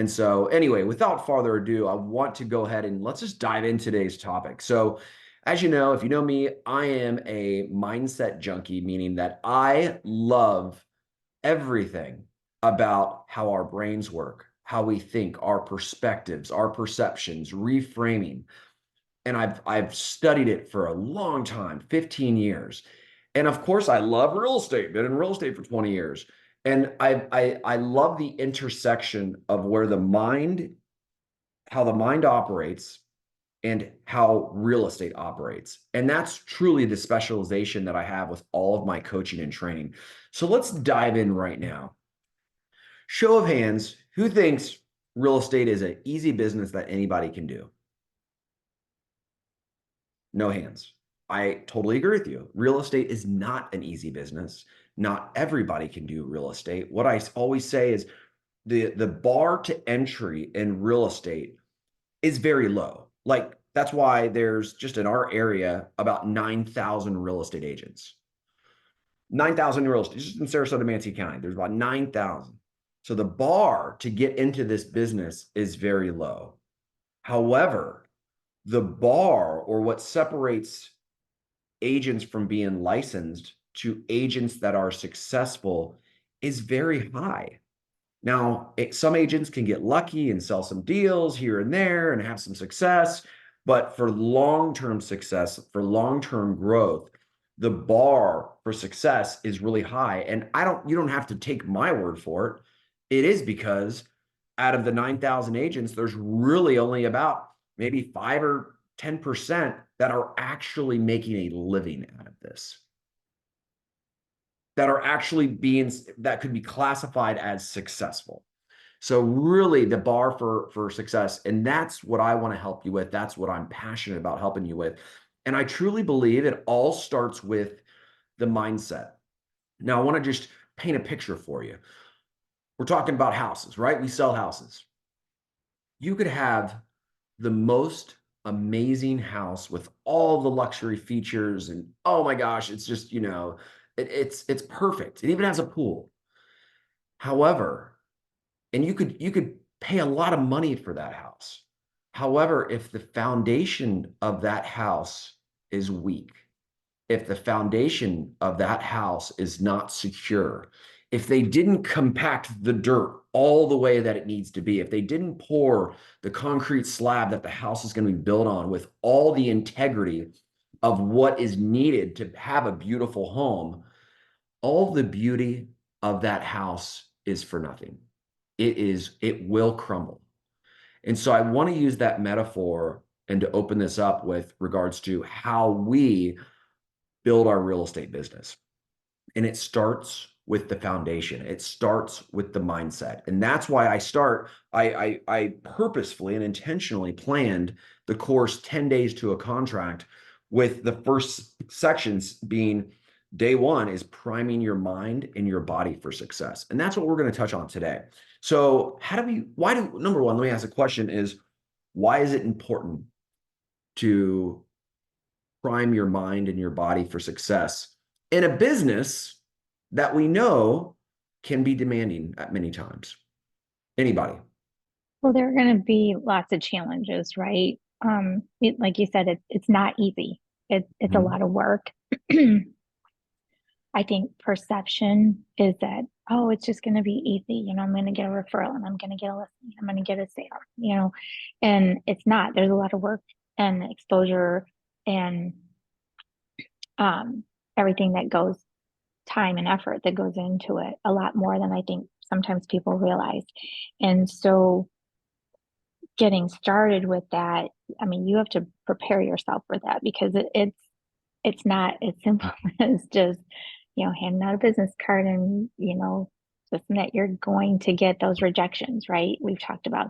And so anyway, without farther ado, I want to go ahead and let's just dive into today's topic. So as you know, if you know me, I am a mindset junkie, meaning that I love everything about how our brains work, how we think, our perspectives, our perceptions, reframing. And I've studied it for a long time, 15 years. And of course, I love real estate, been in real estate for 20 years. And I love the intersection of where the mind, how the mind operates and how real estate operates. And that's truly the specialization that I have with all of my coaching and training. So let's dive in right now. Show of hands, who thinks real estate is an easy business that anybody can do? No hands. I totally agree with you. Real estate is not an easy business. Not everybody can do real estate. What I always say is the bar to entry in real estate is very low. Like that's why there's just in our area about 9,000 real estate agents. 9,000 real estate, just in Sarasota, Manatee County. There's about 9,000. So the bar to get into this business is very low. However, the bar or what separates agents from being licensed to agents that are successful is very high. Now, some agents can get lucky and sell some deals here and there and have some success, but for long-term success, for long-term growth, the bar for success is really high. And you don't have to take my word for it. It is because out of the 9,000 agents, there's really only about maybe 5 or 10% that are actually making a living out of this, that are actually that could be classified as successful. So really the bar for success, and that's what I want to help you with. That's what I'm passionate about helping you with. And I truly believe it all starts with the mindset. Now, I want to just paint a picture for you. We're talking about houses, right? We sell houses. You could have the most amazing house with all the luxury features and oh my gosh, it's just, it's perfect. It even has a pool. However, and you could pay a lot of money for that house. However, if the foundation of that house is weak, if the foundation of that house is not secure, if they didn't compact the dirt all the way that it needs to be, if they didn't pour the concrete slab that the house is going to be built on with all the integrity of what is needed to have a beautiful home, all the beauty of that house is for nothing. It will crumble. And so I want to use that metaphor and to open this up with regards to how we build our real estate business. And it starts with the foundation. It starts with the mindset. And that's why I purposefully and intentionally planned the course 10 days to a contract, with the first sections being day one is priming your mind and your body for success. And that's what we're going to touch on today. So number one, let me ask a question is, why is it important to prime your mind and your body for success in a business that we know can be demanding at many times? Anybody? Well, there are going to be lots of challenges, right? Like you said, it's not easy. It's a Mhm. lot of work. I think perception is that, oh, it's just going to be easy. I'm going to get a referral and I'm going to get a listing. I'm going to get a sale, and it's not. There's a lot of work and exposure and um, everything that goes, time and effort that goes into it, a lot more than I think sometimes people realize. And so getting started with that, I mean, you have to prepare yourself for that because it's not as simple as just, handing out a business card and, just that you're going to get those rejections, right? We've talked about,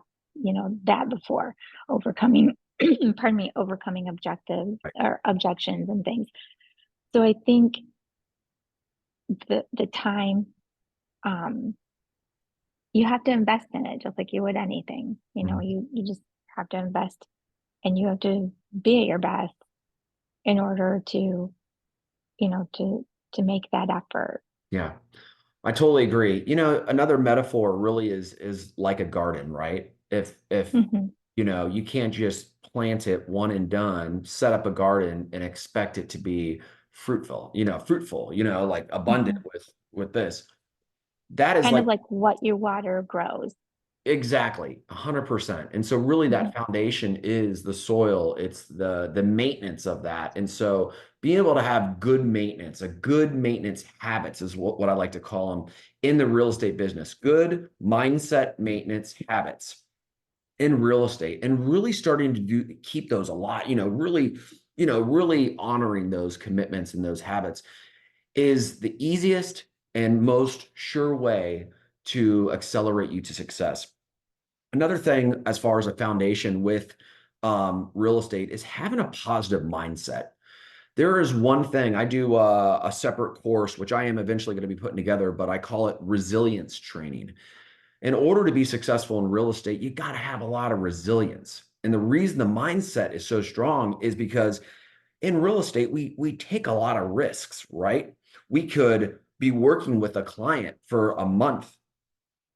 that before, overcoming, pardon me, overcoming objectives Right. or objections and things. So I think the time, um, you have to invest in it just like you would anything. Mhm. You just have to invest and you have to be at your best in order to, to make that effort. Yeah. I totally agree. Another metaphor really is like a garden, right? If Hmm. you can't just plant it one and done, set up a garden and expect it to be fruitful, like abundant Hmm. with this. That is Kind of like like what you water grows. exactly 100%. And so really that Hmm. foundation is the soil, it's the maintenance of that. And so being able to have good maintenance, a good maintenance habits is what I like to call them in the real estate business. Good mindset maintenance habits in real estate and really starting to keep those a lot, really honoring those commitments and those habits is the easiest and most sure way to accelerate you to success. Another thing, as far as a foundation with real estate, is having a positive mindset. There is one thing I do a separate course, which I am eventually going to be putting together, but I call it resilience training. In order to be successful in real estate, you got to have a lot of resilience. And the reason the mindset is so strong is because in real estate, we take a lot of risks, right? We could be working with a client for a month,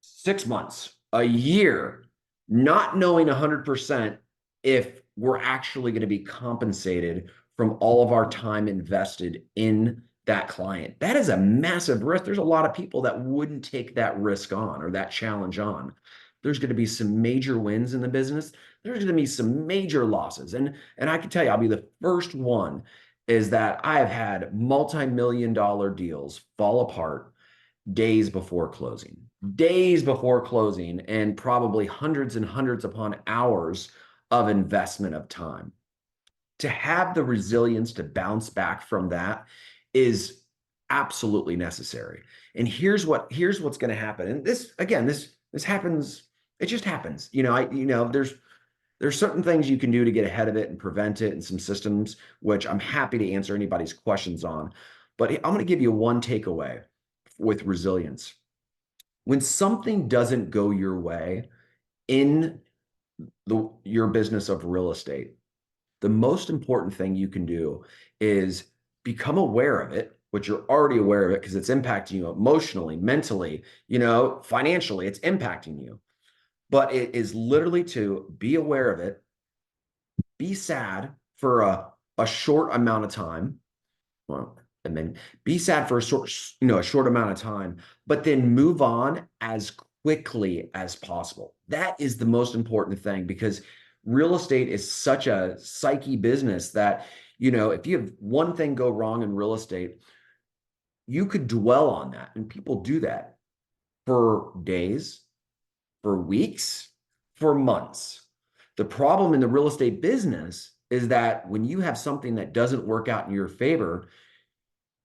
6 months, a year, not knowing 100% if we're actually going to be compensated from all of our time invested in that client. That is a massive risk. There's a lot of people that wouldn't take that risk on or that challenge on. There's going to be some major wins in the business. There's going to be some major losses. And I can tell you, I'll be the first one is that I have had multi-million dollar deals fall apart days before closing, and probably hundreds and hundreds upon hours of investment of time. To have the resilience to bounce back from that is absolutely necessary. And here's what's going to happen. And this again, this happens. It just happens. There's certain things you can do to get ahead of it and prevent it, and some systems which I'm happy to answer anybody's questions on. But I'm going to give you one takeaway with resilience. When something doesn't go your way in your business of real estate, the most important thing you can do is become aware of it, which you're already aware of it because it's impacting you emotionally, mentally, financially, it's impacting you. But it is literally to be aware of it, be sad for a short amount of time, well, and then be sad for a short amount of time, but then move on as quickly as possible. That is the most important thing because real estate is such a psyche business that, if you have one thing go wrong in real estate, you could dwell on that. And people do that for days, for weeks, for months. The problem in the real estate business is that when you have something that doesn't work out in your favor,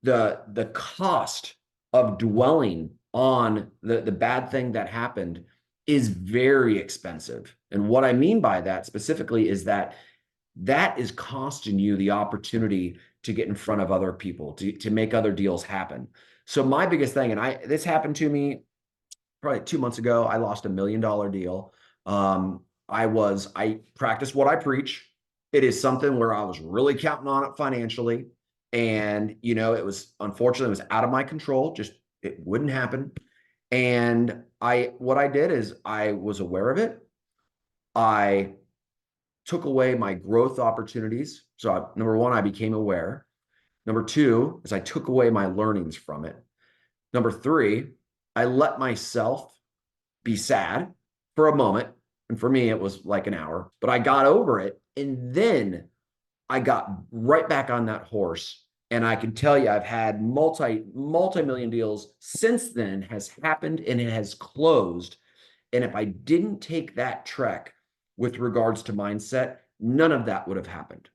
the cost of dwelling on the bad thing that happened is very expensive. And what I mean by that specifically is that that is costing you the opportunity to get in front of other people, to make other deals happen. So my biggest thing, and this happened to me probably 2 months ago. I lost $1 million deal. I practiced what I preach. It is something where I was really counting on it financially. And, it was unfortunately, it was out of my control. Just it wouldn't happen. And what I did is I was aware of it. I took away my growth opportunities. So, number one, I became aware. Number two is I took away my learnings from it. Number three, I let myself be sad for a moment. And for me, it was like an hour, but I got over it. And then I got right back on that horse. And I can tell you, I've had multi-million deals since then has happened and it has closed. And if I didn't take that trek with regards to mindset, none of that would have happened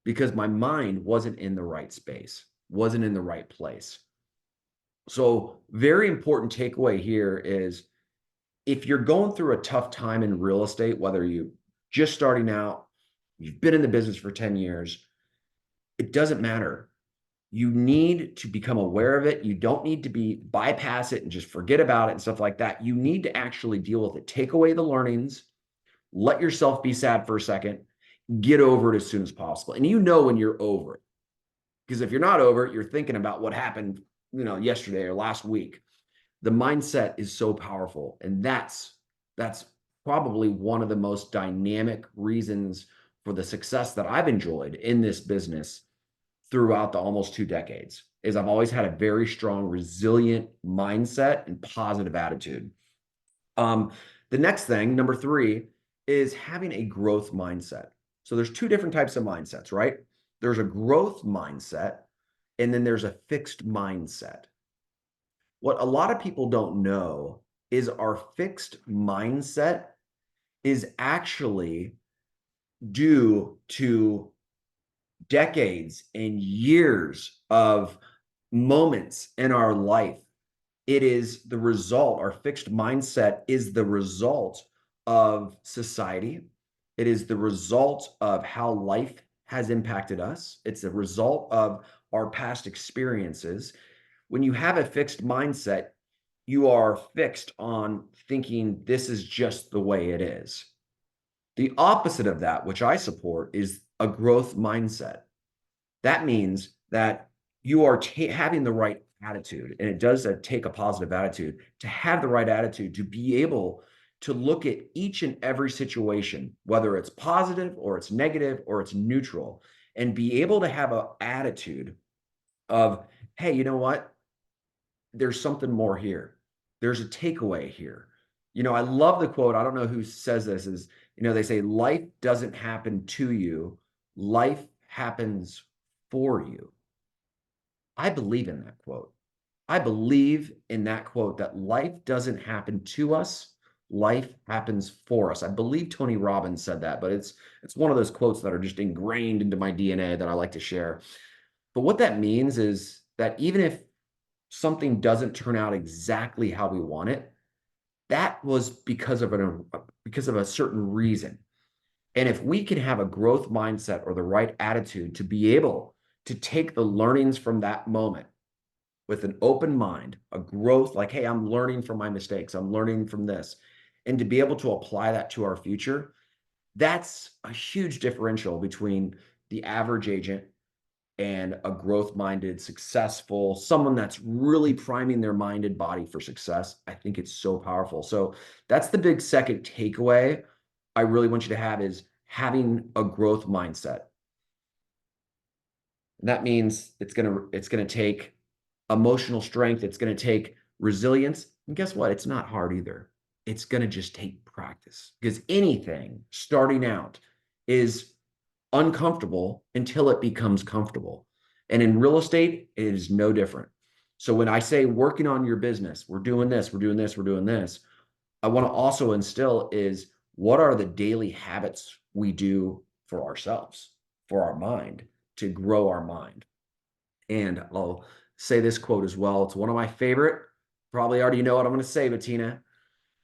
because my mind wasn't in the right space, wasn't in the right place. So, very important takeaway here is if you're going through a tough time in real estate, whether you just starting out, you've been in the business for 10 years, it doesn't matter. You need to become aware of it. You don't need to bypass it and just forget about it and stuff like that. You need to actually deal with it. Take away the learnings, let yourself be sad for a second, get over it as soon as possible. And when you're over it. Because if you're not over it, you're thinking about what happened yesterday or last week. The mindset is so powerful, and that's probably one of the most dynamic reasons for the success that I've enjoyed in this business throughout the almost 2 decades, is I've always had a very strong, resilient mindset and positive attitude. Um, the next thing, number 3, is having a growth mindset. So there's 2 different types of mindsets, right? There's a growth mindset, and then there's a fixed mindset. What a lot of people don't know is our fixed mindset is actually due to decades and years of moments in our life. It is the result, our fixed mindset is the result of society. It is the result of how life has impacted us. It's a result of our past experiences. When you have a fixed mindset, you are fixed on thinking this is just the way it is. The opposite of that, which I support, is a growth mindset. That means that you are having the right attitude, and it does take a positive attitude to have the right attitude to be able to look at each and every situation, whether it's positive or it's negative or it's neutral, and be able to have an attitude of, hey, you know what? There's something more here. There's a takeaway here. I love the quote. I don't know who says this is, they say life doesn't happen to you. Life happens for you. I believe in that quote. I believe in that quote that life doesn't happen to us. Life happens for us. I believe Tony Robbins said that, but it's one of those quotes that are just ingrained into my DNA that I like to share. But what that means is that even if something doesn't turn out exactly how we want it, that was because of a certain reason. And if we can have a growth mindset or the right attitude to be able to take the learnings from that moment with an open mind, a growth like, hey, I'm learning from my mistakes, I'm learning from this, and to be able to apply that to our future, that's a huge differential between the average agent and a growth minded, successful, someone that's really priming their mind and body for success. I think it's so powerful. So that's the big second takeaway I really want you to have is having a growth mindset. And that means it's gonna take emotional strength, it's gonna take resilience. And guess what? It's not hard either. It's gonna just take practice because anything starting out is uncomfortable until it becomes comfortable. And in real estate, it is no different. So when I say working on your business, we're doing this, we're doing this, we're doing this, I want to also instill is what are the daily habits we do for ourselves, for our mind, to grow our mind. And I'll say this quote as well. It's one of my favorite. Probably already know what I'm going to say, Bettina,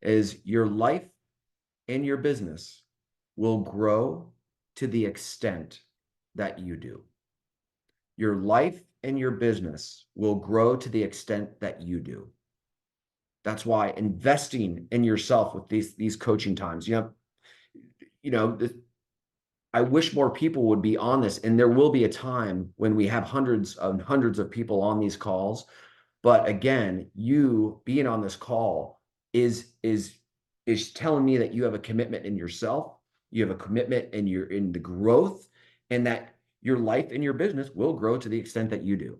is your life and your business will grow to the extent that you do. Your life and your business will grow to the extent that you do. That's why investing in yourself with these coaching times, you know, I wish more people would be on this, and there will be a time when we have hundreds of people on these calls. But again, you being on this call is telling me that you have a commitment in yourself, you have a commitment in the growth, and that your life and your business will grow to the extent that you do.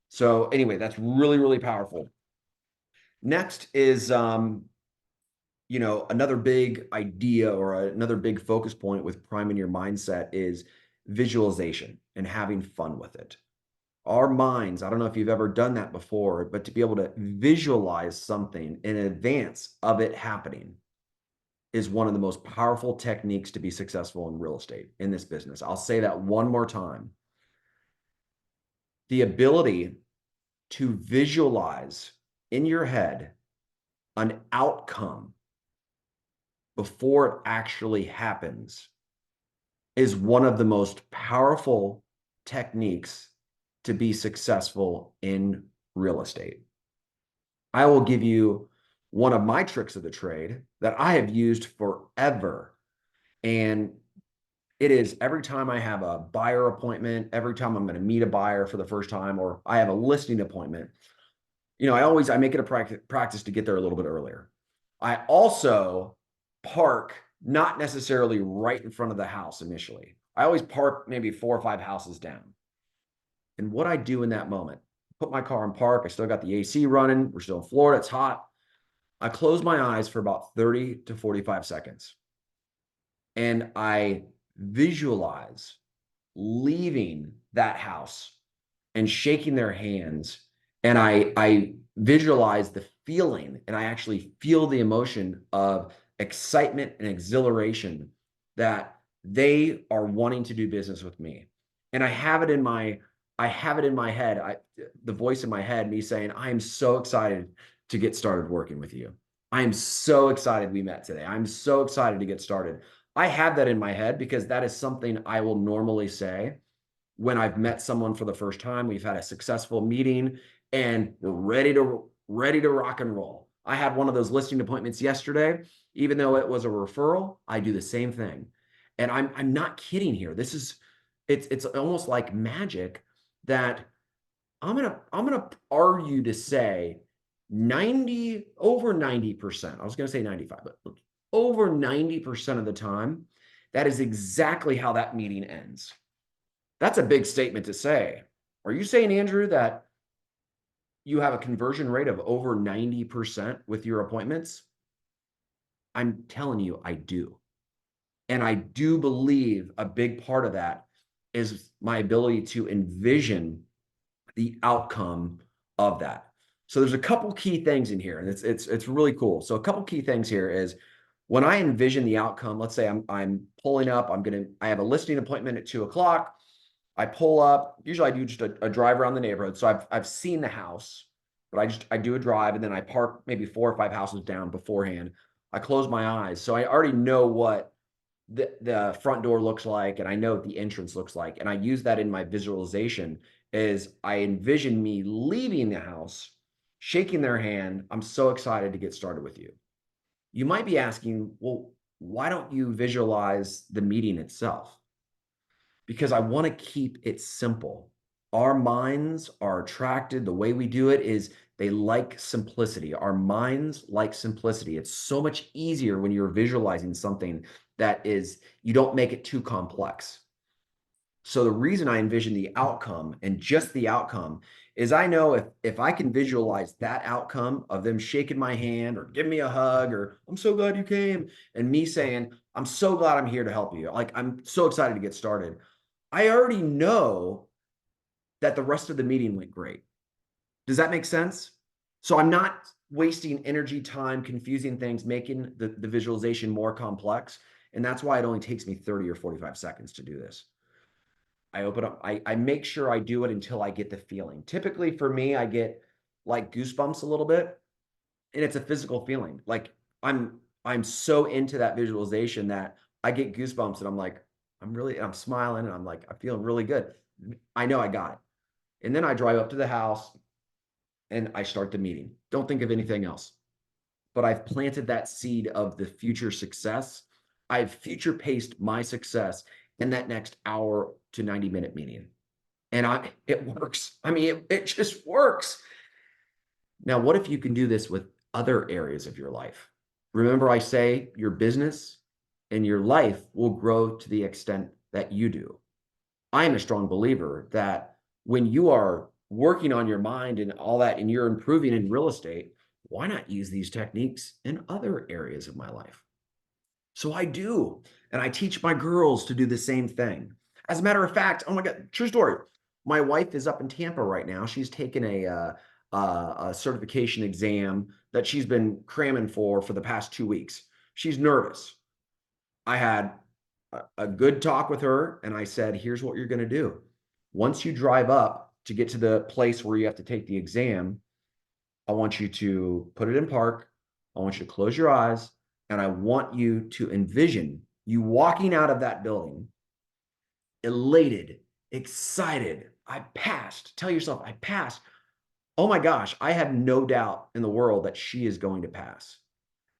So anyway, that's really, really powerful. Next is another big idea or another big focus point with priming your mindset is visualization and having fun with it. Our minds, I don't know if you've ever done that before, but to be able to visualize something in advance of it happening is one of the most powerful techniques to be successful in real estate in this business. I'll say that one more time. The ability to visualize in your head an outcome before it actually happens is one of the most powerful techniques to be successful in real estate. I will give you one of my tricks of the trade that I have used forever. And it is every time I have a buyer appointment, every time I'm going to meet a buyer for the first time, or I have a listing appointment, I make it a practice to get there a little bit earlier. I also park not necessarily right in front of the house initially. I always park maybe 4 or 5 houses down. And what I do in that moment, put my car in park. I still got the AC running. We're still in Florida. It's hot. I close my eyes for about 30 to 45 seconds and I visualize leaving that house and shaking their hands. And I visualize the feeling and I actually feel the emotion of excitement and exhilaration that they are wanting to do business with me. And I have it in my head, the voice in my head, me saying, I am so excited to get started working with you. I am so excited we met today. I'm so excited to get started. I have that in my head because that is something I will normally say when I've met someone for the first time. We've had a successful meeting and we're ready to rock and roll. I had one of those listing appointments yesterday. Even though it was a referral, I do the same thing. And I'm not kidding here. It's almost like magic that I'm gonna argue to say 90%. I was gonna say 95, but over 90% of the time, that is exactly how that meeting ends. That's a big statement to say. Are you saying, Andrew, that you have a conversion rate of over 90% with your appointments? I'm telling you, I do. And I do believe a big part of that is my ability to envision the outcome of that. So there's a couple key things in here, and it's really cool. So a couple key things here is when I envision the outcome. Let's say I'm pulling up. I have a listing appointment at 2 o'clock. I pull up. Usually I do just a drive around the neighborhood. So I've seen the house, but I do a drive and then I park maybe 4 or 5 houses down beforehand. I close my eyes, so I already know what the front door looks like and I know what the entrance looks like. And I use that in my visualization is I envision me leaving the house, shaking their hand. I'm so excited to get started with you. You might be asking, well, why don't you visualize the meeting itself? Because I want to keep it simple. Our minds are attracted. The way we do it is they like simplicity. Our minds like simplicity. It's so much easier when you're visualizing something that is, you don't make it too complex. So the reason I envision the outcome and just the outcome is I know if I can visualize that outcome of them shaking my hand or giving me a hug or I'm so glad you came and me saying, I'm so glad I'm here to help you. Like I'm so excited to get started. I already know that the rest of the meeting went great. Does that make sense? So I'm not wasting energy, time, confusing things, making the visualization more complex. And that's why it only takes me 30 or 45 seconds to do this. I open up, I make sure I do it until I get the feeling. Typically for me, I get like goosebumps a little bit, and it's a physical feeling. Like I'm so into that visualization that I get goosebumps and I'm smiling and I'm like, I'm feeling really good. I know I got it. And then I drive up to the house and I start the meeting. Don't think of anything else. But I've planted that seed of the future success. I've future paced my success in that next hour to 90-minute meeting. And it works. I mean, it just works. Now, what if you can do this with other areas of your life? Remember, I say your business and your life will grow to the extent that you do. I am a strong believer that when you are working on your mind and all that, and you're improving in real estate, why not use these techniques in other areas of my life? So I do. And I teach my girls to do the same thing. As a matter of fact, oh my God, true story. My wife is up in Tampa right now. She's taken a certification exam that she's been cramming for the past 2 weeks. She's nervous. I had a good talk with her and I said, here's what you're going to do. Once you drive up to get to the place where you have to take the exam, I want you to put it in park. I want you to close your eyes and I want you to envision you walking out of that building elated, excited. I passed. Tell yourself, I passed. Oh my gosh, I have no doubt in the world that she is going to pass.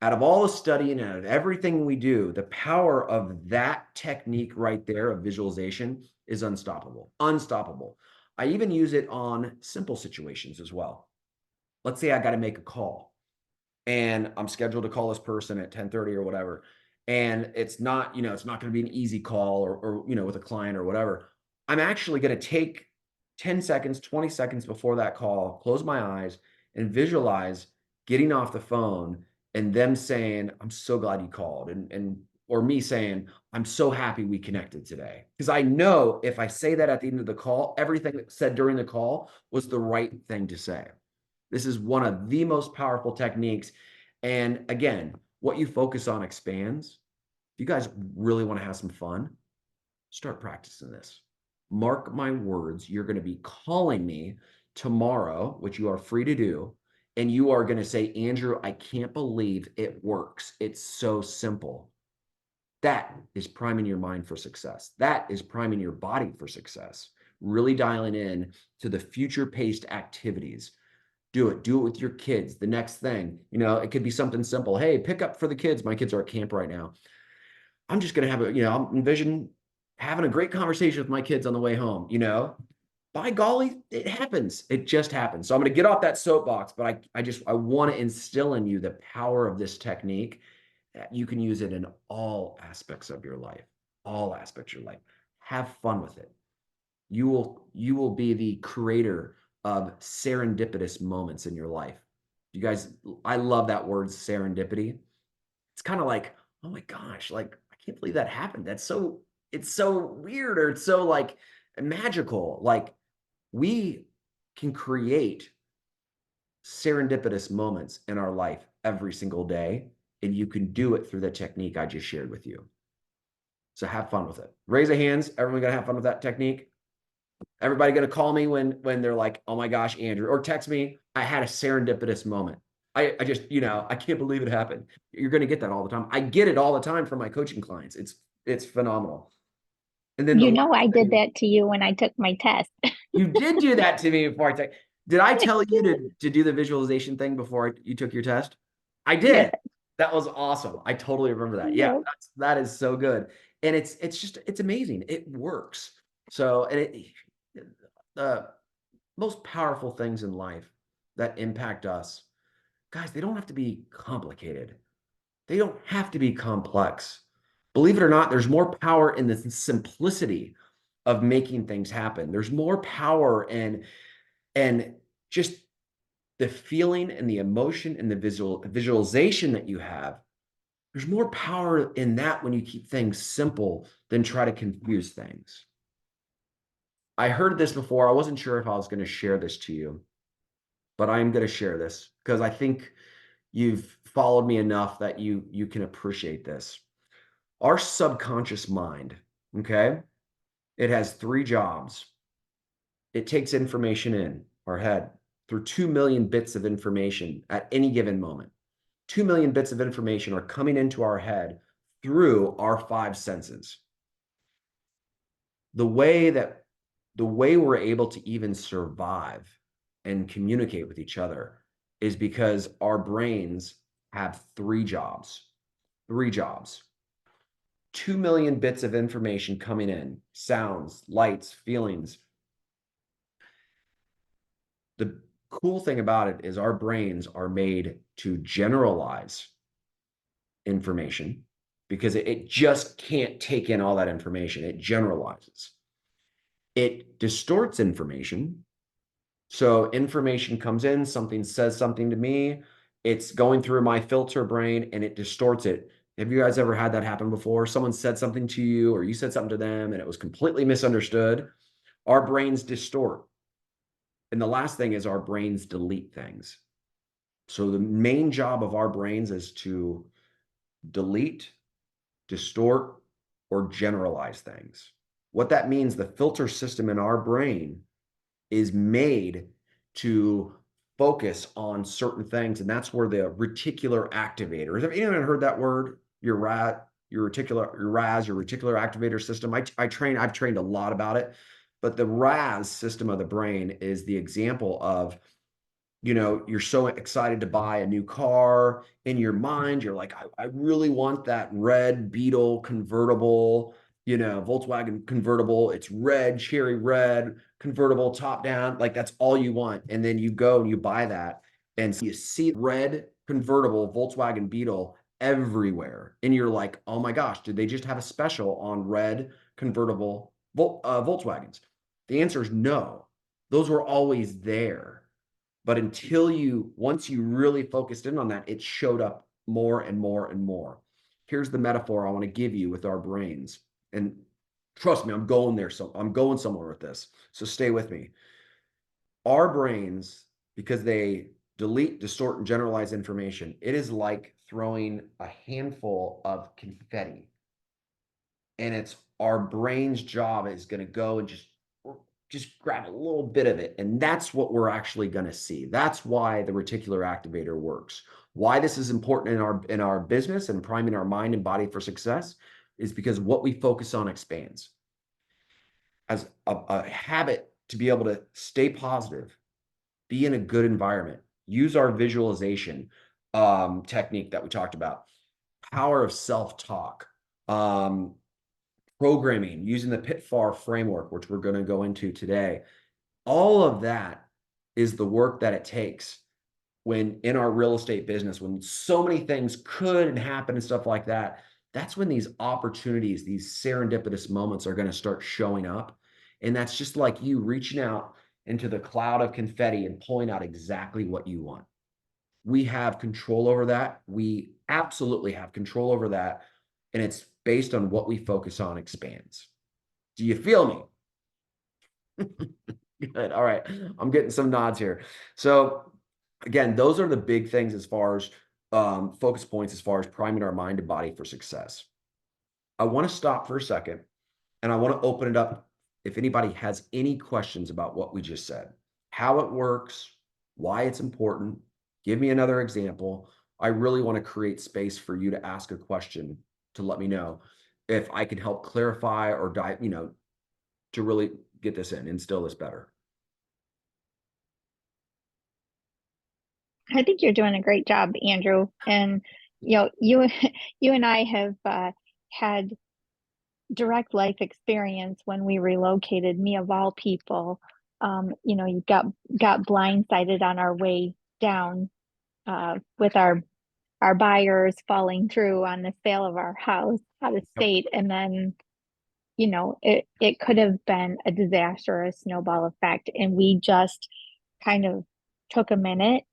Out of all the studying and out of everything we do, the power of that technique right there of visualization is unstoppable. Unstoppable. I even use it on simple situations as well. let's say I got to make a call and I'm scheduled to call this person at 10:30 or whatever. And it's not, it's not going to be an easy call or with a client or whatever. I'm actually going to take 10 seconds, 20 seconds before that call, close my eyes and visualize getting off the phone and them saying, I'm so glad you called. Or me saying, I'm so happy we connected today. Because I know if I say that at the end of the call, everything that said during the call was the right thing to say. This is one of the most powerful techniques. And again, what you focus on expands. If you guys really want to have some fun, start practicing this. Mark my words, you're going to be calling me tomorrow, which you are free to do. And you are going to say, Andrew, I can't believe it works. It's so simple. That is priming your mind for success. That is priming your body for success. Really dialing in to the future paced activities. Do it with your kids. The next thing, it could be something simple. Hey, pick up for the kids. My kids are at camp right now. I'm just going to have I'm envision having a great conversation with my kids on the way home. By golly, it happens. It just happens. So I'm going to get off that soapbox, but I want to instill in you the power of this technique that you can use it in all aspects of your life, all aspects of your life. Have fun with it. You will be the creator of serendipitous moments in your life. You guys, I love that word serendipity. It's kind of like, oh my gosh, like I can't believe that happened. It's so weird or it's so like magical. Like we can create serendipitous moments in our life every single day, and you can do it through the technique I just shared with you. So have fun with it. Raise a hands. Everyone gonna have fun with that technique. Everybody gonna call me when they're like, oh my gosh, Andrew, or text me, I had a serendipitous moment. I just, I can't believe it happened. You're gonna get that all the time. I get it all the time from my coaching clients. It's phenomenal. And then the You last know, I did thing, that to you when I took my test. you did do that to me before I took. Did I tell you to do the visualization thing before you took your test? I Yes, did. That was awesome. I totally remember that. Yeah, yes. that is so good. And it's amazing. It works. So and the most powerful things in life that impact us, guys, they don't have to be complicated. They don't have to be complex. Believe it or not, there's more power in the simplicity of making things happen. There's more power and just the feeling and the emotion and the visualization that you have. There's more power in that when you keep things simple than try to confuse things. I heard this before. I wasn't sure if I was going to share this to you, but I am going to share this because I think you've followed me enough that you can appreciate this. Our subconscious mind, okay? It has three jobs. It takes information in our head through 2 million bits of information at any given moment. 2 million bits of information are coming into our head through our five senses. The way that the way we're able to even survive and communicate with each other is because our brains have three jobs. Three jobs. 2 million bits of information coming in, sounds, lights, feelings. The cool thing about it is our brains are made to generalize information because it just can't take in all that information. It generalizes. It distorts information. So information comes in, something says something to me, it's going through my filter brain and it distorts it. Have you guys ever had that happen before? Someone said something to you or you said something to them and it was completely misunderstood. Our brains distort. And the last thing is our brains delete things. So the main job of our brains is to delete, distort, or generalize things. What that means, the filter system in our brain is made to focus on certain things. And that's where the reticular activator. Have anyone heard that word? Your reticular activator system. I've trained a lot about it, but the RAS system of the brain is the example of you're so excited to buy a new car. In your mind, you're like, I really want that red Beetle convertible, Volkswagen convertible. It's red, cherry red, convertible, top down. Like that's all you want. And then you go and you buy that. And so you see red convertible Volkswagen Beetle everywhere. And you're like, oh my gosh, did they just have a special on red convertible Volkswagens? The answer is no. Those were always there. But once you really focused in on that, it showed up more and more and more. Here's the metaphor I want to give you with our brains. And trust me, I'm going there. So I'm going somewhere with this. So stay with me. Our brains, because they delete, distort, and generalize information, it is like throwing a handful of confetti. And it's our brain's job is going to go and just grab a little bit of it. And that's what we're actually going to see. That's why the reticular activator works. Why this is important in our business and priming our mind and body for success is because what we focus on expands. As a habit to be able to stay positive, be in a good environment, use our visualization technique that we talked about, power of self-talk, um, programming, using the Pitfall framework, which we're going to go into today. All of that is the work that it takes when in our real estate business, when so many things could happen and stuff like that. That's when these opportunities, these serendipitous moments are going to start showing up. And that's just like you reaching out into the cloud of confetti and pulling out exactly what you want. We have control over that. We absolutely have control over that. And it's based on what we focus on expands. Do you feel me? Good. All right. I'm getting some nods here. So again, those are the big things as far as focus points, as far as priming our mind and body for success. I want to stop for a second and I want to open it up if anybody has any questions about what we just said, how it works, why it's important. Give me another example. I really want to create space for you to ask a question to let me know if I can help clarify or dive, to really get this in, instill this better. I think you're doing a great job, Andrew. And you you and I have had direct life experience when we relocated, me of all people. You got blindsided on our way down with our buyers falling through on the sale of our house out of Yep. state, and then it could have been a disaster, a snowball effect, and we just kind of took a minute.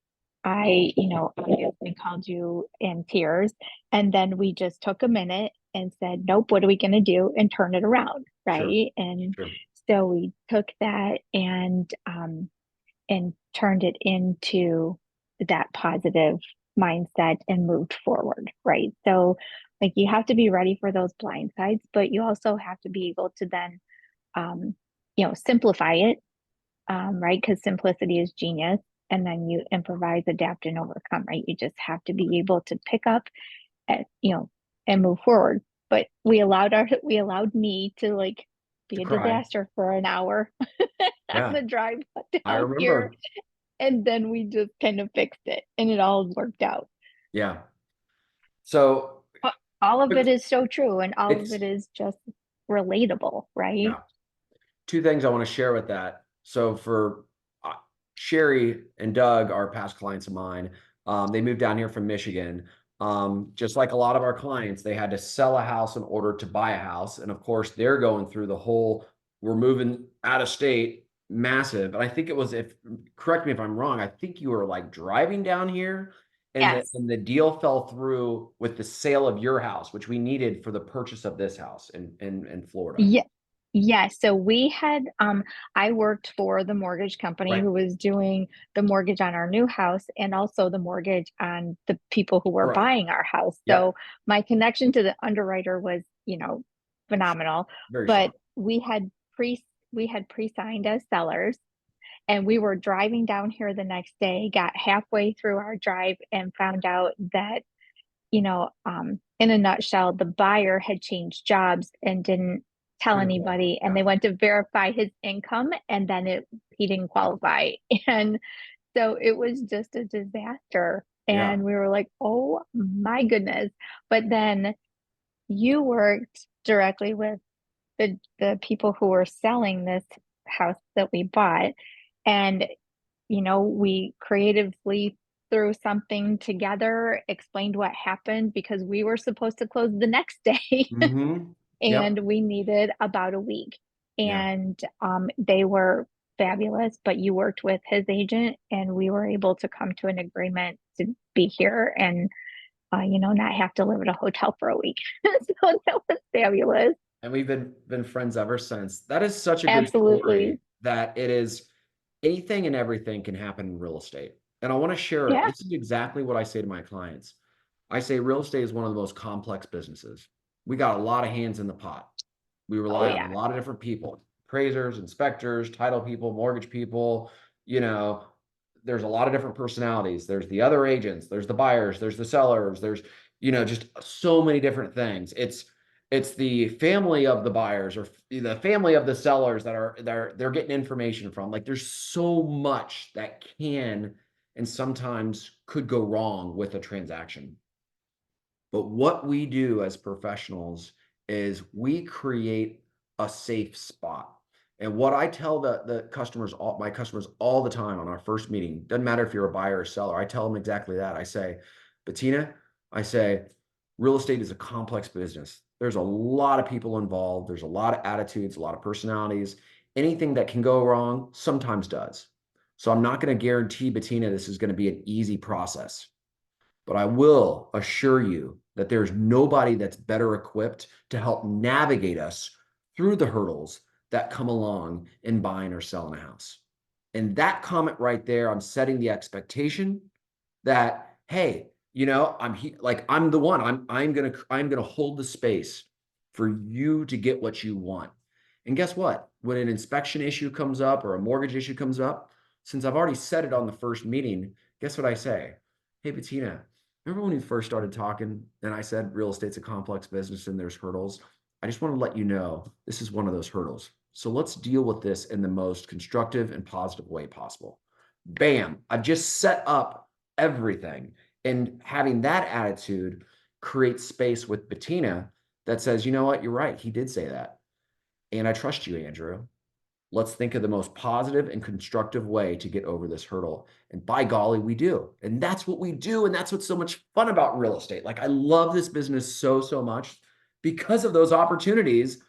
Obviously called you in tears, and then we just took a minute and said, nope, what are we going to do, and turn it around, Sure. right? And Sure. so we took that and turned it into that positive mindset and moved forward, right? So, like, you have to be ready for those blind sides, but you also have to be able to then, simplify it, right? Because simplicity is genius. And then you improvise, adapt, and overcome, right? You just have to be able to pick up and move forward. But we allowed me to like To be a cry. disaster for an hour on Yeah. the drive I down here, remember. and then we just kind of fixed it and it all worked out. Yeah. So But all of it quick- is so true, and all of it's it is just relatable, right? yeah. Two things I want to share with that. So for uh, Sherry and Doug are past clients of mine. They moved down here from Michigan. Just like a lot of our clients, they had to sell a house in order to buy a house. And of course, they're going through the whole, we're moving out of state, massive. And I think it was, if correct me if I'm wrong, I think you were like driving down here and Yes. the deal fell through with the sale of your house, which we needed for the purchase of this house in Florida. Yeah. Yeah. So we had I worked for the mortgage company Right. who was doing the mortgage on our new house and also the mortgage on the people who were Correct. buying our house. So Yep. my connection to the underwriter was, phenomenal. Very But strong. we had pre-signed as sellers, and we were driving down here the next day, got halfway through our drive and found out that, in a nutshell, the buyer had changed jobs and didn't tell Didn't qualify. anybody, and Yeah. they went to verify his income, and then he didn't qualify. And so it was just a disaster. Yeah. And we were like, oh my goodness. But then you worked directly with the people who were selling this house that we bought. And we creatively threw something together, explained what happened because we were supposed to close the next day Mhm. and Yep. we needed about a week. Yeah. And they were fabulous, but you worked with his agent and we were able to come to an agreement to be here and not have to live at a hotel for a week. So that was fabulous. And we've been friends ever since. That is such a good story Absolutely. that it is anything and everything can happen in real estate. And I want to share it. Yeah. This is exactly what I say to my clients. I say real estate is one of the most complex businesses. We got a lot of hands in the pot. We Oh rely on a yeah. lot of different people, appraisers, inspectors, title people, mortgage people, you know, there's a lot of different personalities. There's the other agents, there's the buyers, there's the sellers, there's, just so many different things. It's the family of the buyers or the family of the sellers they're getting information from. Like there's so much that can and sometimes could go wrong with a transaction. But what we do as professionals is we create a safe spot. And what I tell the customers, all my customers all the time on our first meeting, doesn't matter if you're a buyer or seller, I tell them exactly that. I say, Bettina, I say, real estate is a complex business. There's a lot of people involved. There's a lot of attitudes, a lot of personalities. Anything that can go wrong sometimes does. So I'm not going to guarantee Bettina this is going to be an easy process. But I will assure you that there's nobody that's better equipped to help navigate us through the hurdles that come along in buying or selling a house. And that comment right there, I'm setting the expectation that, hey, I'm the one. I'm gonna hold the space for you to get what you want. And guess what? When an inspection issue comes up or a mortgage issue comes up, since I've already said it on the first meeting, guess what I say? Hey, Bettina, remember when we first started talking and I said real estate's a complex business and there's hurdles? I just want to let you know this is one of those hurdles. So let's deal with this in the most constructive and positive way possible. Bam, I've just set up everything. And having that attitude creates space with Bettina that says, you know what, you're right. He did say that. And I trust you, Andrew. Let's think of the most positive and constructive way to get over this hurdle. And by golly, we do. And that's what we do. And that's what's so much fun about real estate. Like, I love this business so, so much because of those opportunities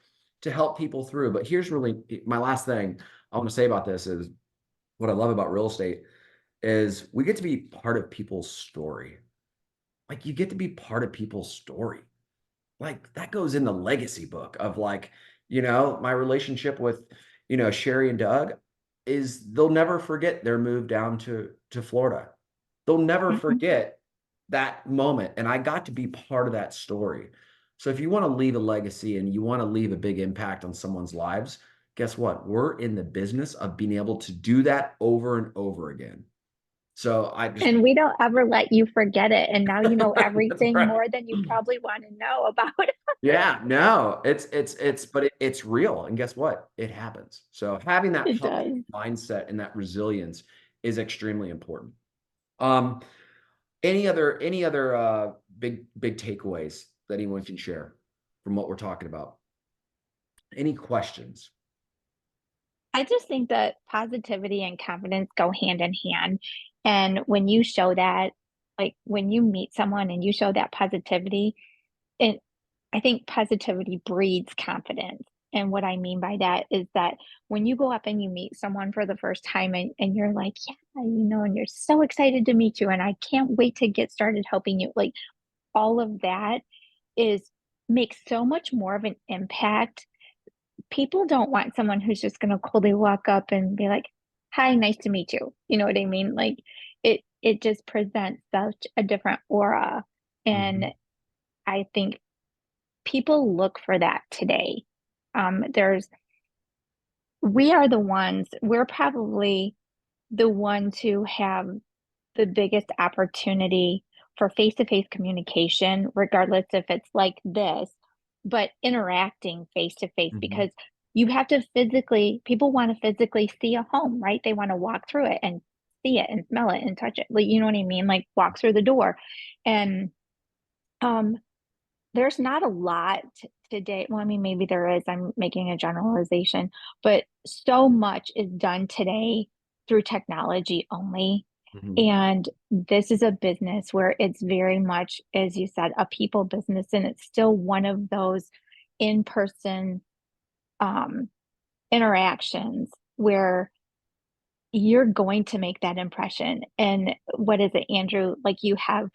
to help people through. But here's really my last thing I want to say about this is what I love about real estate is we get to be part of people's story. Like, you get to be part of people's story. Like, that goes in the legacy book of, like, my relationship with, Sherry and Doug is they'll never forget their move down to Florida. They'll never Mhm. forget that moment, and I got to be part of that story. So if you wanna leave a legacy and you wanna leave a big impact on someone's lives, guess what? We're in the business of being able to do that over and over again. So I just And we don't ever let you forget it. And now you know That's everything right. more than you probably want to know about it. Yeah, no, but it's real, and guess what? It happens. So having that It positive does. mindset and that resilience is extremely important. Um, any other big takeaways that anyone can share from what we're talking about? Any questions? I just think that positivity and confidence go hand in hand. And when you show that, like when you meet someone and you show that positivity, it, I think positivity breeds confidence. And what I mean by that is that when you go up and you meet someone for the first time and you're like, yeah, and you're so excited to meet you and I can't wait to get started helping you. Like all of that is makes so much more of an impact. People don't want someone who's just going to coldly walk up and be like, "Hi, nice to meet you." You know what I mean? Like it just presents such a different aura. And Mhm, I think people look for that today. There's we are the ones, we're probably the ones who have the biggest opportunity for face-to-face communication, regardless if it's like this, but interacting face-to-face mhm, because you have to physically, people want to physically see a home, right? They want to walk through it and see it and smell it and touch it. Like, you know what I mean? Like walk through the door. And um there's not a lot today. Well, I mean, maybe there is. I'm making a generalization, but so much is done today through technology only. Mhm. And this is a business where it's very much, as you said, a people business, and it's still one of those in-person um, interactions where you're going to make that impression. And what is it, Andrew? Like you have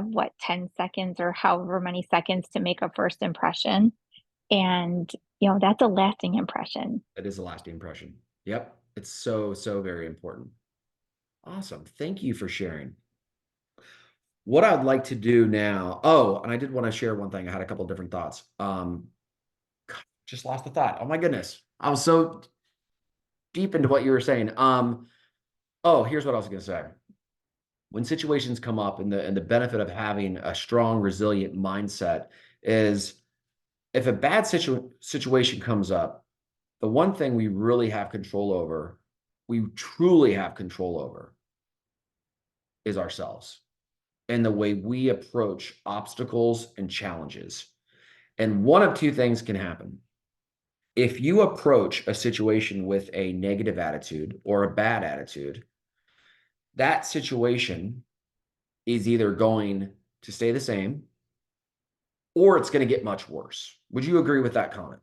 what, 10 seconds or however many seconds to make a first impression. And that's a lasting impression. It is a lasting impression. Yep. It's so, so very important. Awesome. Thank you for sharing. What I'd like to do now. Oh, and I did want to share one thing. I had a couple different thoughts. Just lost the thought. Oh my goodness. I was so deep into what you were saying. Oh, here's what I was gonna say. When situations come up and the benefit of having a strong, resilient mindset is if a bad situation comes up, the one thing we really have control over, we truly have control over, is ourselves and the way we approach obstacles and challenges. And one of two things can happen. If you approach a situation with a negative attitude or a bad attitude, that situation is either going to stay the same or it's going to get much worse. Would you agree with that comment?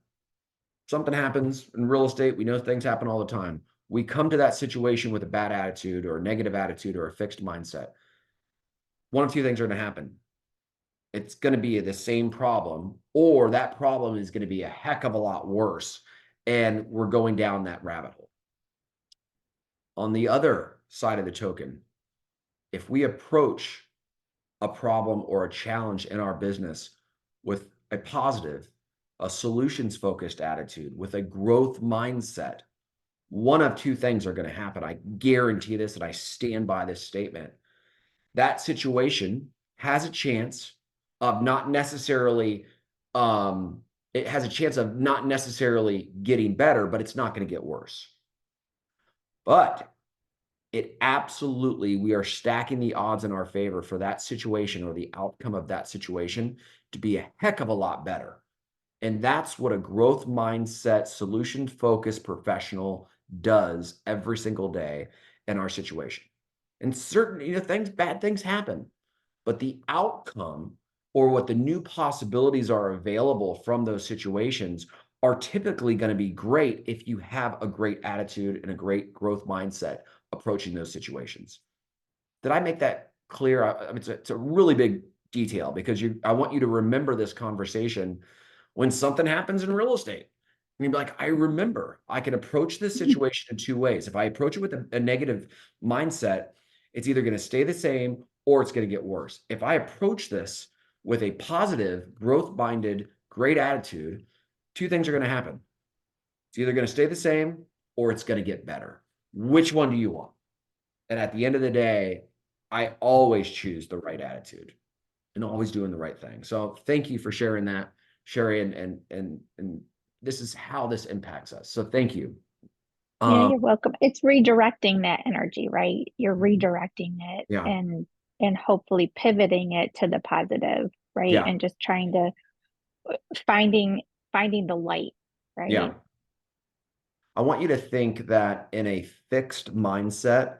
Something happens in real estate. We know things happen all the time. We come to that situation with a bad attitude or a negative attitude or a fixed mindset. One of two things are going to happen. It's going to be the same problem, or that problem is going to be a heck of a lot worse. And we're going down that rabbit hole. On the other side of the token, if we approach a problem or a challenge in our business with a positive, a solutions focused attitude, with a growth mindset, one of two things are going to happen. I guarantee this and I stand by this statement. That situation has a chance of not necessarily, it has a chance of not necessarily getting better, but it's not going to get worse. But it absolutely, we are stacking the odds in our favor for that situation or the outcome of that situation to be a heck of a lot better. And that's what a growth mindset, solution focused professional does every single day in our situation. And certain, bad things happen, but the outcome or what the new possibilities are available from those situations are typically going to be great if you have a great attitude and a great growth mindset approaching those situations. Did I make that clear? I mean, it's a really big detail because I want you to remember this conversation when something happens in real estate. And you'd be like, I remember I can approach this situation in two ways. If I approach it with a negative mindset, it's either going to stay the same or it's going to get worse. If I approach this with a positive, growth minded, great attitude, two things are going to happen. It's either going to stay the same or it's going to get better. Which one do you want? And at the end of the day, I always choose the right attitude and always doing the right thing. So thank you for sharing that, Sherry, and this is how this impacts us. So thank you. Yeah, Um, you're welcome. It's redirecting that energy, right? You're redirecting it yeah, and hopefully pivoting it to the positive, right? yeah, And just trying to finding finding the light, right? yeah. I want you to think that in a fixed mindset,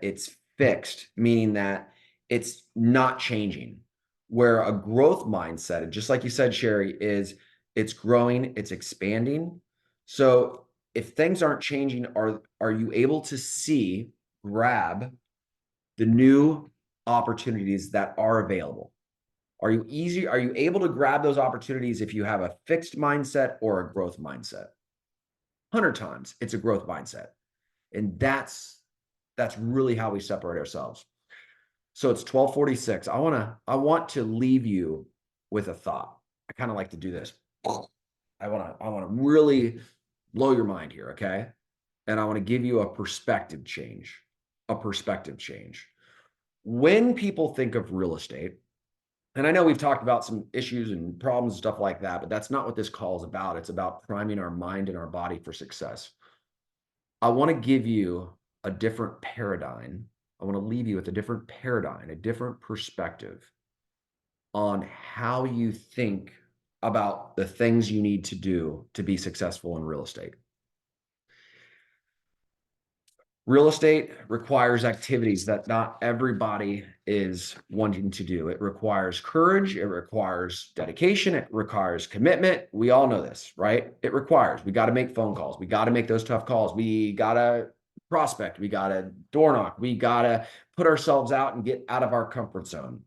it's fixed, meaning that it's not changing. Where a growth mindset, just like you said, Sherry, is it's growing, it's expanding. So if things aren't changing, are you able to see, grab the new opportunities that are available? Are you able to grab those opportunities if you have a fixed mindset or a growth mindset? 100 times it's a growth mindset. And that's really how we separate ourselves. So it's 12:46. I want to leave you with a thought. I kind of like to do this. I want to really blow your mind here, okay? And I want to give you a perspective change. A perspective change. When people think of real estate, and I know we've talked about some issues and problems and stuff like that, but that's not what this call is about. It's about priming our mind and our body for success. I want to give you a different paradigm. I want to leave you with a different paradigm, a different perspective on how you think about the things you need to do to be successful in real estate. Real estate requires activities that not everybody is wanting to do. It requires courage, it requires dedication, it requires commitment. We all know this, right? It requires, we got to make phone calls, we got to make those tough calls, we got to prospect, we got to door knock, we got to put ourselves out and get out of our comfort zone.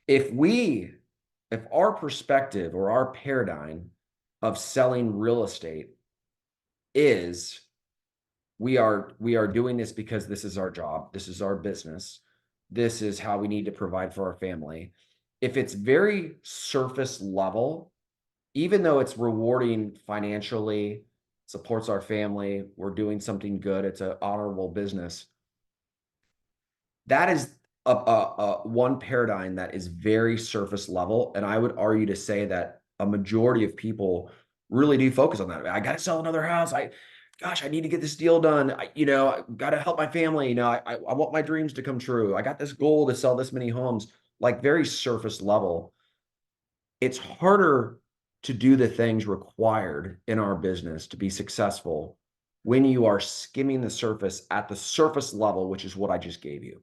If we, if our perspective or our paradigm of selling real estate is we are doing this because this is our job, this is our business, this is how we need to provide for our family. If it's very surface level, even though it's rewarding financially, supports our family, we're doing something good, it's an honorable business, that is a one paradigm that is very surface level, and I would argue to say that a majority of people really do focus on that. I got to sell another house. Gosh, I need to get this deal done. I got to help my family. I want my dreams to come true. I got this goal to sell this many homes. Like very surface level. It's harder to do the things required in our business to be successful when you are skimming the surface at the surface level, which is what I just gave you.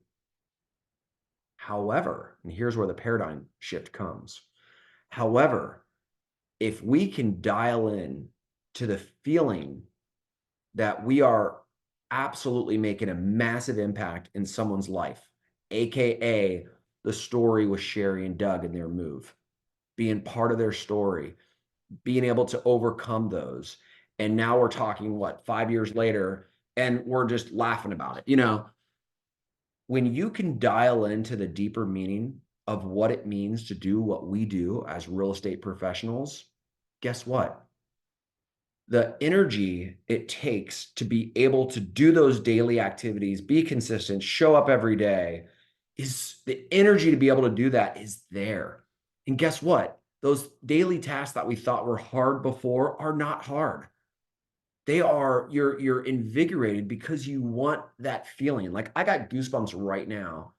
However, and here's where the paradigm shift comes. However, if we can dial in to the feeling that we are absolutely making a massive impact in someone's life, AKA the story with Sherry and Doug and their move, being part of their story, being able to overcome those. And now we're talking, what, 5 years later, and we're just laughing about it. When you can dial into the deeper meaning of what it means to do what we do as real estate professionals, guess what? The energy it takes to be able to do those daily activities, be consistent, show up every day, is the energy to be able to do that is there. And guess what? Those daily tasks that we thought were hard before are not hard. They are, you're invigorated because you want that feeling. Like I got goosebumps right now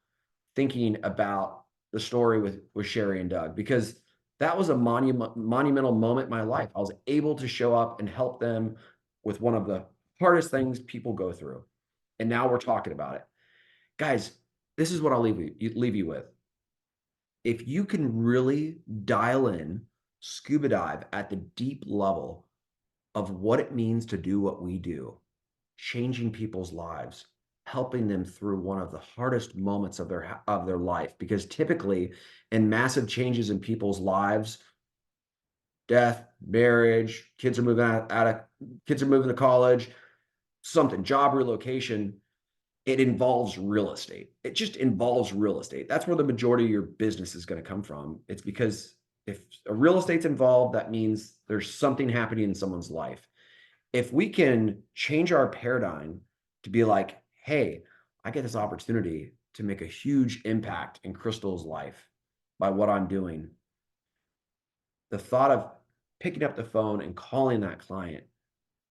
thinking about the story with Sherry and Doug, because that was a monumental moment in my life. I was able to show up and help them with one of the hardest things people go through. And now we're talking about it. Guys, this is what I'll leave you with. If you can really dial in, scuba dive at the deep level of what it means to do what we do, changing people's lives, helping them through one of the hardest moments of their life. Because typically, in massive changes in people's lives, death, marriage, kids are moving kids are moving to college, something, job relocation, it involves real estate. It just involves real estate. That's where the majority of your business is going to come from. It's because if a real estate's involved, that means there's something happening in someone's life. If we can change our paradigm to be like, hey, I get this opportunity to make a huge impact in Crystal's life by what I'm doing, the thought of picking up the phone and calling that client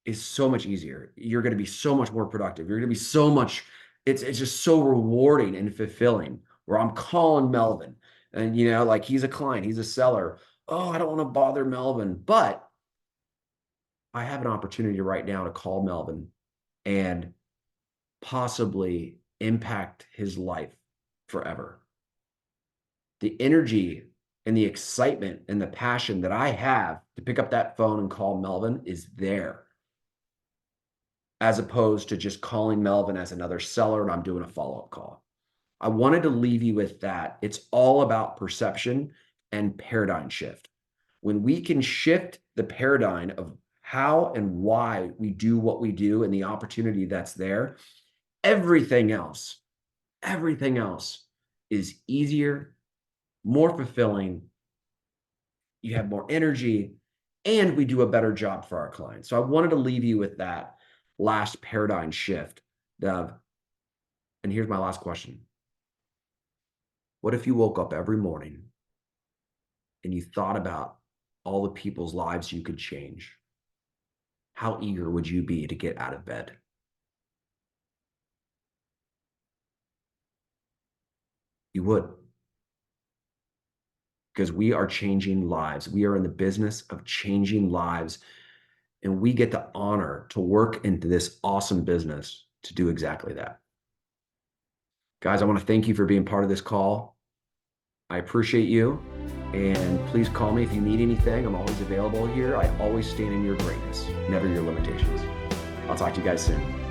is so much easier. You're going to be so much more productive. You're going to be so much, it's just so rewarding and fulfilling. Where I'm calling Melvin and, like he's a client, he's a seller. Oh, I don't want to bother Melvin, but I have an opportunity right now to call Melvin and possibly impact his life forever. The energy and the excitement and the passion that I have to pick up that phone and call Melvin is there, as opposed to just calling Melvin as another seller and I'm doing a follow-up call. I wanted to leave you with that. It's all about perception and paradigm shift. When we can shift the paradigm of how and why we do what we do and the opportunity that's there, everything else, everything else is easier, more fulfilling. You have more energy, and we do a better job for our clients. So I wanted to leave you with that last paradigm shift, Dev. And here's my last question. What if you woke up every morning and you thought about all the people's lives you could change? How eager would you be to get out of bed? You would, because we are changing lives. We are in the business of changing lives, and we get the honor to work into this awesome business to do exactly that. Guys, I want to thank you for being part of this call. I appreciate you. And please call me if you need anything. I'm always available here. I always stand in your greatness, never your limitations. I'll talk to you guys soon.